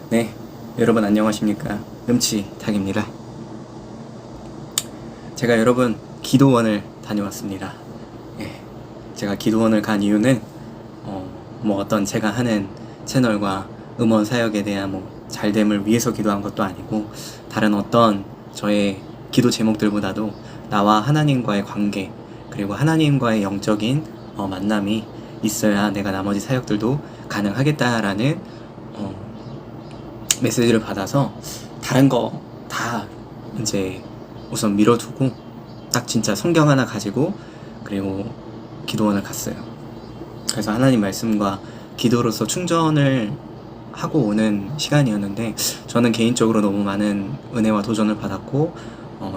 네, 여러분 안녕하십니까? 음치탁입니다. 제가 여러분 기도원을 다녀왔습니다. 예, 제가 기도원을 간 이유는 어떤 제가 하는 채널과 음원 사역에 대한 잘됨을 위해서 기도한 것도 아니고 다른 어떤 저의 기도 제목들보다도 나와 하나님과의 관계 그리고 하나님과의 영적인 만남이 있어야 내가 나머지 사역들도 가능하겠다라는 메시지를 받아서 다른 거 다 이제 우선 밀어두고 딱 진짜 성경 하나 가지고 그리고 기도원을 갔어요. 그래서 하나님 말씀과 기도로서 충전을 하고 오는 시간이었는데 저는 개인적으로 너무 많은 은혜와 도전을 받았고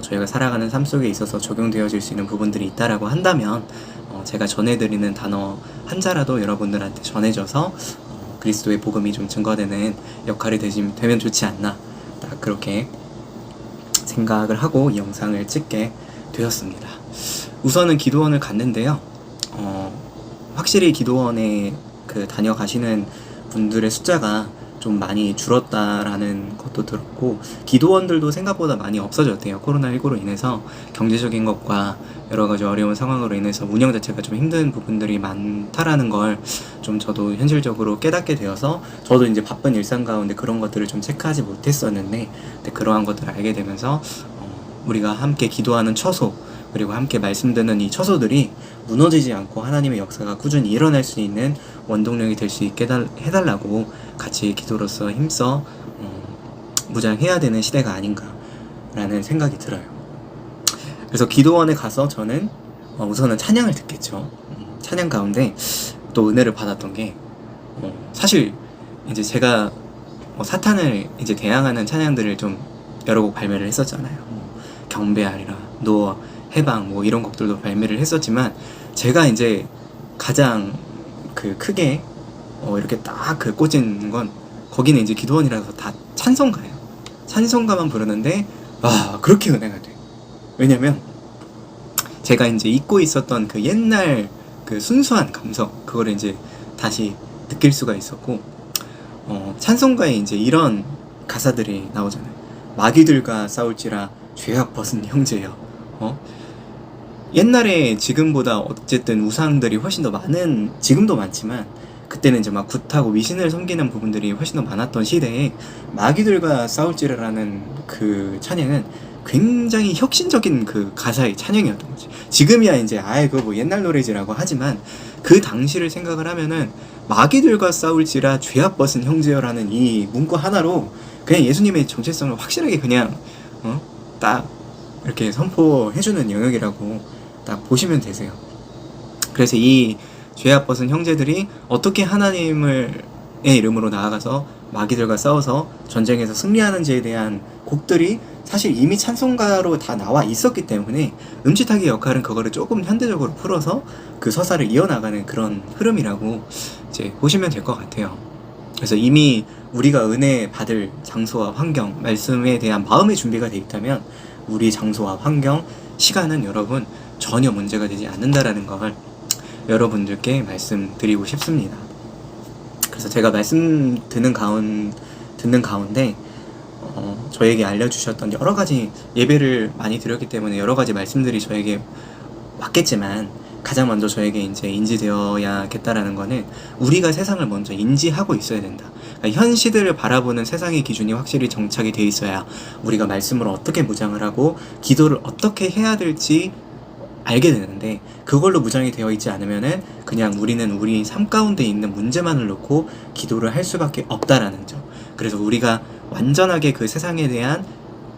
저희가 살아가는 삶 속에 있어서 적용되어질 수 있는 부분들이 있다라고 한다면 제가 전해드리는 단어 한 자라도 여러분들한테 전해져서 그리스도의 복음이 좀 증거되는 역할이 되면 좋지 않나, 딱 그렇게 생각을 하고 이 영상을 찍게 되었습니다. 우선은 기도원을 갔는데요. 확실히 기도원에 다녀가시는 분들의 숫자가 좀 많이 줄었다라는 것도 들었고, 기도원들도 생각보다 많이 없어졌대요. 코로나19로 인해서 경제적인 것과 여러 가지 어려운 상황으로 인해서 운영 자체가 좀 힘든 부분들이 많다라는 걸 좀 저도 현실적으로 깨닫게 되어서, 저도 이제 바쁜 일상 가운데 그런 것들을 좀 체크하지 못했었는데, 그러한 것들을 알게 되면서 우리가 함께 기도하는 처소, 그리고 함께 말씀 듣는 이 처소들이 무너지지 않고 하나님의 역사가 꾸준히 일어날 수 있는 원동력이 될 수 있게 해달라고 같이 기도로서 힘써 무장해야 되는 시대가 아닌가라는 생각이 들어요. 그래서 기도원에 가서 저는 우선은 찬양을 듣겠죠. 찬양 가운데 또 은혜를 받았던 게, 사실 이제 제가 사탄을 이제 대항하는 찬양들을 좀 여러 곡 발매를 했었잖아요. 경배하리라, 노아, 해방 이런 곡들도 발매를 했었지만, 제가 이제 가장 크게 이렇게 딱 꽂힌 건, 거기는 이제 기도원이라서 다 찬송가예요. 찬송가만 부르는데 그렇게 은혜가 돼요. 왜냐면 제가 이제 잊고 있었던 옛날 순수한 감성, 그걸 이제 다시 느낄 수가 있었고, 찬송가에 이제 이런 가사들이 나오잖아요. 마귀들과 싸울지라 죄악 벗은 형제여. 옛날에 지금보다 어쨌든 우상들이 훨씬 더 많은, 지금도 많지만 그때는 이제 막 굿하고 미신을 섬기는 부분들이 훨씬 더 많았던 시대에 마귀들과 싸울지라라는 찬양은 굉장히 혁신적인 가사의 찬양이었던 거지. 지금이야 이제 그거 옛날 노래지라고 하지만, 그 당시를 생각을 하면은 마귀들과 싸울지라 죄악 벗은 형제여라는 이 문구 하나로 그냥 예수님의 정체성을 확실하게 그냥 딱 이렇게 선포해주는 영역이라고 딱 보시면 되세요. 그래서 이 죄악 벗은 형제들이 어떻게 하나님의 이름으로 나아가서 마귀들과 싸워서 전쟁에서 승리하는지에 대한 곡들이 사실 이미 찬송가로 다 나와 있었기 때문에, 음치탁의 역할은 그거를 조금 현대적으로 풀어서 그 서사를 이어나가는 그런 흐름이라고 이제 보시면 될 것 같아요. 그래서 이미 우리가 은혜 받을 장소와 환경, 말씀에 대한 마음의 준비가 되어 있다면 우리 장소와 환경, 시간은 여러분 전혀 문제가 되지 않는다라는 걸 여러분들께 말씀드리고 싶습니다. 그래서 제가 말씀 듣는 가운데 저에게 알려주셨던 여러 가지, 예배를 많이 드렸기 때문에 여러 가지 말씀들이 저에게 왔겠지만, 가장 먼저 저에게 이제 인지되어야겠다라는 거는, 우리가 세상을 먼저 인지하고 있어야 된다. 그러니까 현 시대를 바라보는 세상의 기준이 확실히 정착이 되어 있어야 우리가 말씀을 어떻게 무장을 하고 기도를 어떻게 해야 될지 알게 되는데, 그걸로 무장이 되어 있지 않으면은 그냥 우리는 우리 삶 가운데 있는 문제만을 놓고 기도를 할 수밖에 없다라는 점. 그래서 우리가 완전하게 그 세상에 대한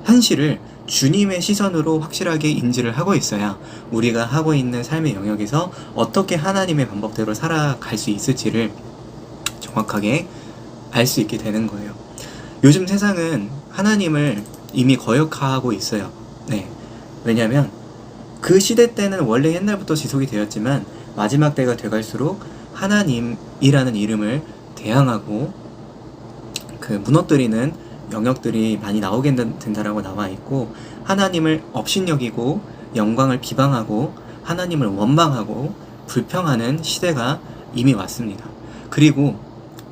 현실을 주님의 시선으로 확실하게 인지를 하고 있어야 우리가 하고 있는 삶의 영역에서 어떻게 하나님의 방법대로 살아갈 수 있을지를 정확하게 알 수 있게 되는 거예요. 요즘 세상은 하나님을 이미 거역하고 있어요. 네. 왜냐면 그 시대 때는 원래 옛날부터 지속이 되었지만, 마지막 때가 돼갈수록 하나님이라는 이름을 대항하고 무너뜨리는 영역들이 많이 나오게 된다라고 나와 있고, 하나님을 업신여기고 영광을 비방하고 하나님을 원망하고 불평하는 시대가 이미 왔습니다. 그리고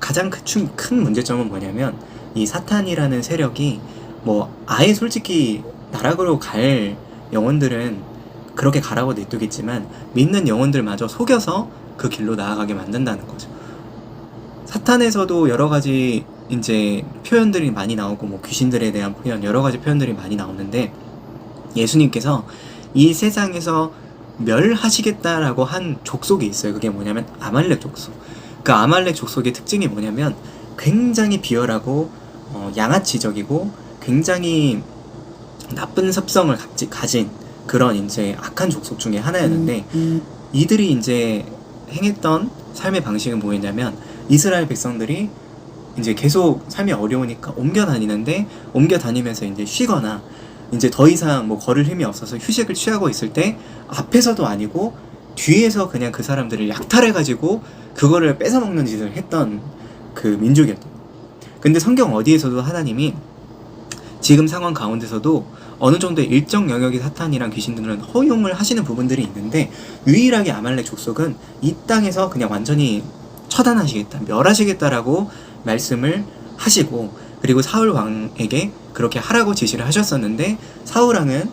가장 큰 문제점은 뭐냐면, 이 사탄이라는 세력이 뭐 아예 솔직히 나락으로 갈 영혼들은 그렇게 가라고 냅두겠지만 믿는 영혼들마저 속여서 그 길로 나아가게 만든다는 거죠. 사탄에서도 여러 가지 이제 표현들이 많이 나오고 뭐 귀신들에 대한 표현 여러 가지 표현들이 많이 나오는데 예수님께서 이 세상에서 멸하시겠다라고 한 족속이 있어요. 그게 뭐냐면 아말렉 족속. 그 아말렉 족속의 특징이 뭐냐면 굉장히 비열하고 양아치적이고 굉장히 나쁜 습성을 가진 그런 이제 악한 족속 중에 하나였는데 이들이 이제 행했던 삶의 방식은 뭐였냐면 이스라엘 백성들이 이제 계속 삶이 어려우니까 옮겨 다니면서 이제 쉬거나 이제 더 이상 뭐 걸을 힘이 없어서 휴식을 취하고 있을 때 앞에서도 아니고 뒤에서 그냥 그 사람들을 약탈해가지고 그거를 뺏어먹는 짓을 했던 그 민족이었던 거예요. 근데 성경 어디에서도 하나님이 지금 상황 가운데서도 어느 정도의 일정 영역의 사탄이랑 귀신들은 허용을 하시는 부분들이 있는데 유일하게 아말렉 족속은 이 땅에서 그냥 완전히 처단하시겠다, 멸하시겠다라고 말씀을 하시고 그리고 사울 왕에게 그렇게 하라고 지시를 하셨었는데 사울 왕은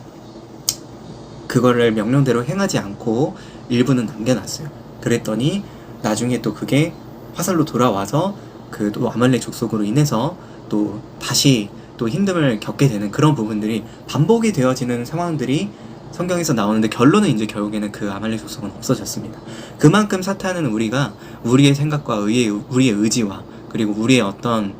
그거를 명령대로 행하지 않고 일부는 남겨놨어요. 그랬더니 나중에 또 그게 화살로 돌아와서 그 또 아말렉 족속으로 인해서 또 다시 또 힘듦을 겪게 되는 그런 부분들이 반복이 되어지는 상황들이 성경에서 나오는데 결론은 이제 결국에는 그 아말렉 족속은 없어졌습니다. 그만큼 사탄은 우리가 우리의 생각과 우리의 의지와 그리고 우리의 어떤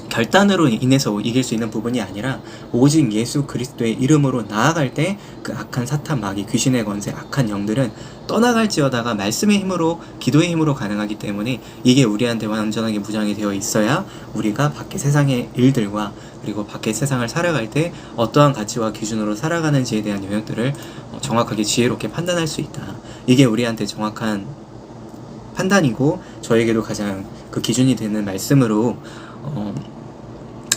결단으로 인해서 이길 수 있는 부분이 아니라 오직 예수 그리스도의 이름으로 나아갈 때 그 악한 사탄 마귀 귀신의 권세 악한 영들은 떠나갈지어다가 말씀의 힘으로 기도의 힘으로 가능하기 때문에 이게 우리한테 완전하게 무장이 되어 있어야 우리가 밖에 세상의 일들과 그리고 밖에 세상을 살아갈 때 어떠한 가치와 기준으로 살아가는지에 대한 영역들을 정확하게 지혜롭게 판단할 수 있다. 이게 우리한테 정확한 판단이고 저에게도 가장 그 기준이 되는 말씀으로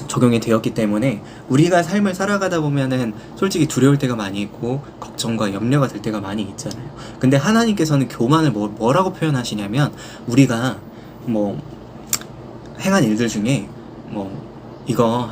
적용이 되었기 때문에 우리가 삶을 살아가다 보면은 솔직히 두려울 때가 많이 있고 걱정과 염려가 될 때가 많이 있잖아요. 근데 하나님께서는 교만을 뭐라고 표현하시냐면 우리가 뭐 행한 일들 중에 뭐 이거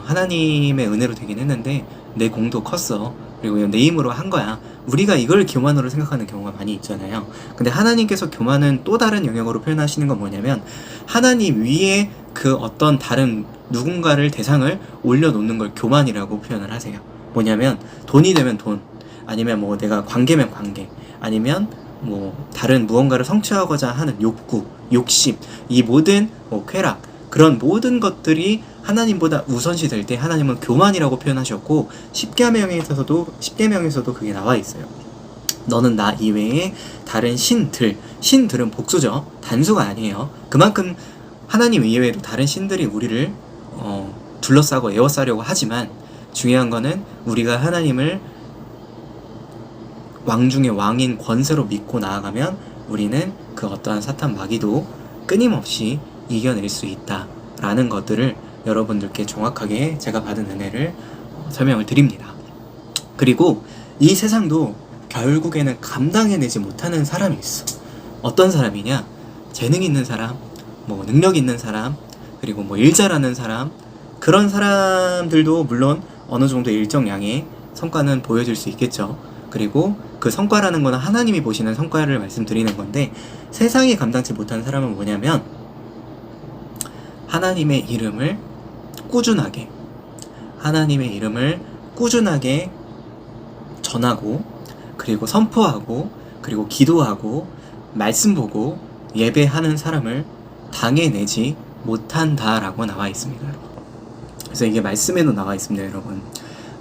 하나님의 은혜로 되긴 했는데 내 공도 컸어. 그리고 내 힘으로 한 거야. 우리가 이걸 교만으로 생각하는 경우가 많이 있잖아요. 근데 하나님께서 교만은 또 다른 영역으로 표현하시는 건 뭐냐면 하나님 위에 그 어떤 다른 누군가를 대상을 올려놓는 걸 교만이라고 표현을 하세요. 뭐냐면 돈이 되면 돈, 아니면 뭐 내가 관계면 관계, 아니면 뭐 다른 무언가를 성취하고자 하는 욕구, 욕심, 이 모든 뭐 쾌락, 그런 모든 것들이 하나님보다 우선시 될 때 하나님은 교만이라고 표현하셨고 십계명에서도 그게 나와 있어요. 너는 나 이외에 다른 신들은 복수죠. 단수가 아니에요. 그만큼 하나님 이외에도 다른 신들이 우리를 둘러싸고 에워싸려고 하지만 중요한 거는 우리가 하나님을 왕 중의 왕인 권세로 믿고 나아가면 우리는 그 어떠한 사탄 마귀도 끊임없이 이겨낼 수 있다라는 것들을 여러분들께 정확하게 제가 받은 은혜를 설명을 드립니다. 그리고 이 세상도 결국에는 감당해내지 못하는 사람이 있어. 어떤 사람이냐? 재능 있는 사람, 뭐 능력 있는 사람, 그리고 뭐 일 잘하는 사람, 그런 사람들도 물론 어느 정도 일정량의 성과는 보여줄 수 있겠죠. 그리고 그 성과라는 거는 하나님이 보시는 성과를 말씀드리는 건데 세상이 감당치 못하는 사람은 뭐냐면 하나님의 이름을 꾸준하게 전하고 그리고 선포하고 그리고 기도하고 말씀 보고 예배하는 사람을 당해내지 못한다라고 나와 있습니다. 그래서 이게 말씀에도 나와 있습니다. 여러분,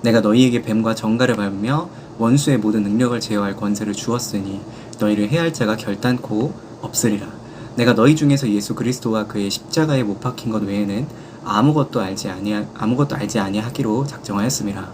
내가 너희에게 뱀과 정갈을 밟으며 원수의 모든 능력을 제어할 권세를 주었으니 너희를 해할 자가 결단코 없으리라. 내가 너희 중에서 예수 그리스도와 그의 십자가에 못 박힌 것 외에는 아무것도 알지 아니하기로 작정하였음이라.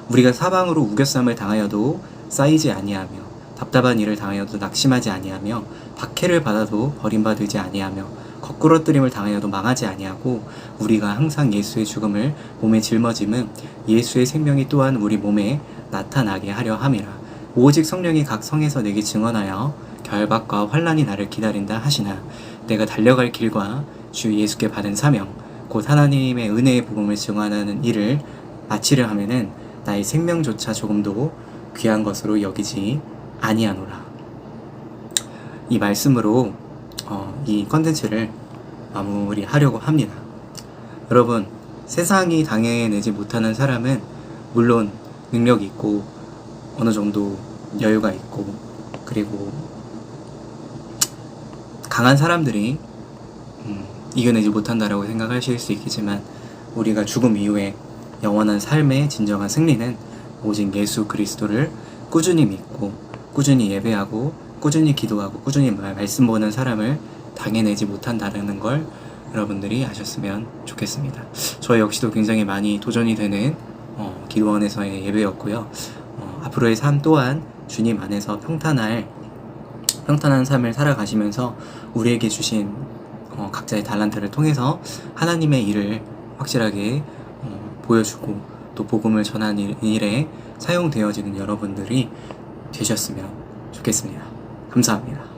우리가 사방으로 우겨쌈을 당하여도 쌓이지 아니하며 답답한 일을 당하여도 낙심하지 아니하며 박해를 받아도 버림받지 아니하며 거꾸러뜨림을 당하여도 망하지 아니하고 우리가 항상 예수의 죽음을 몸에 짊어짐은 예수의 생명이 또한 우리 몸에 나타나게 하려 함이라. 오직 성령이 각 성에서 내게 증언하여 결박과 환난이 나를 기다린다 하시나 내가 달려갈 길과 주 예수께 받은 사명 곧 하나님의 은혜의 복음을 증언하는 일을 마치려 하면은 나의 생명조차 조금도 귀한 것으로 여기지 아니하노라. 이 말씀으로 이 컨텐츠를 마무리하려고 합니다. 여러분, 세상이 당해내지 못하는 사람은 물론 능력이 있고 어느 정도 여유가 있고 그리고 강한 사람들이 이겨내지 못한다라고 생각하실 수 있겠지만, 우리가 죽음 이후에 영원한 삶의 진정한 승리는 오직 예수 그리스도를 꾸준히 믿고 꾸준히 예배하고 꾸준히 기도하고 꾸준히 말씀 보는 사람을 당해내지 못한다는 걸 여러분들이 아셨으면 좋겠습니다. 저 역시도 굉장히 많이 도전이 되는 기도원에서의 예배였고요. 앞으로의 삶 또한 주님 안에서 평탄한 삶을 살아가시면서 우리에게 주신 각자의 달란트를 통해서 하나님의 일을 확실하게 보여주고 또 복음을 전하는 일에 사용되어지는 여러분들이 되셨으면 좋겠습니다. 감사합니다.